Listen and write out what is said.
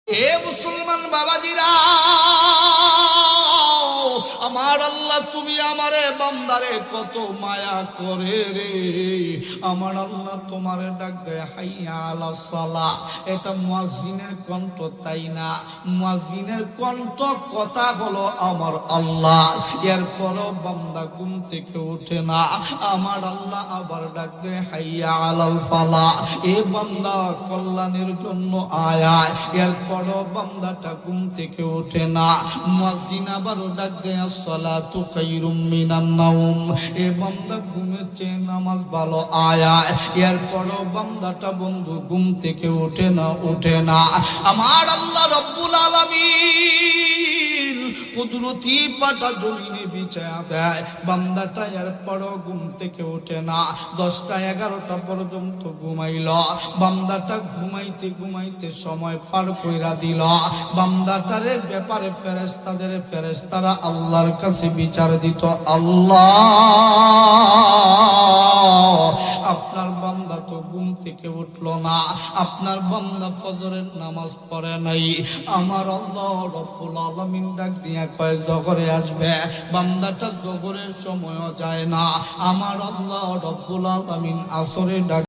এ মুসলমান বাবাজিরা, আমার আল্লাহ তুমি আমারে বান্দারে কত মায়া করে রে। আমার আল্লাহ তোমারে ডাক দেয় হাইয়া আলাস সালাহ। এটা মুয়াজ্জিনের কণ্ঠ, তাই না? মুয়াজ্জিনের কণ্ঠ কথা হলো আমার আল্লাহ। এরপরও বান্দা ঘুম থেকে ওঠে না। আমার আল্লাহ আবার ডাক দেয় হাইয়া আলাল ফালাহ। এ বান্দা কল্যাণের জন্য আয়। এরপরও বান্দাটা ঘুম থেকে ওঠে না। মুয়াজ্জিন আবারও ডাক দেয় আসসালাতু খায়রুম মিনান নাওম। এ বান্দা ঘুমেছে, নামাজ ভালো আয়। এরপরও বান্দাটা বন্ধু ঘুম থেকে ওঠে না। আমার আল্লাহ রব্বুল আলামিন কুদরতি পাটা জমিনে বিছায়া দেয়। বান্দাটা এরপরও ঘুম থেকে ওঠে না। 10টা 11টা পর্যন্ত ঘুমাইল। বান্দাটা ঘুমাইতে সময় পার কইরা দিল। বান্দাটারে ব্যাপারে ফেরেশতারা আল্লাহর কাছে বিচার দিত, আল্লাহ আপনার বান্দা তো ঘুম থেকে উঠলো না, আপনার বান্দা ফজরের নামাজ পড়ে নাই। আমার আল্লাহ রব্বুল আলামিন ডাক দিয়া কয় জোহরে আসবে। বান্দাটা জোহরের সময়ও যায় না। আমার আল্লাহ রব্বুল আলামিন আসরে ডাক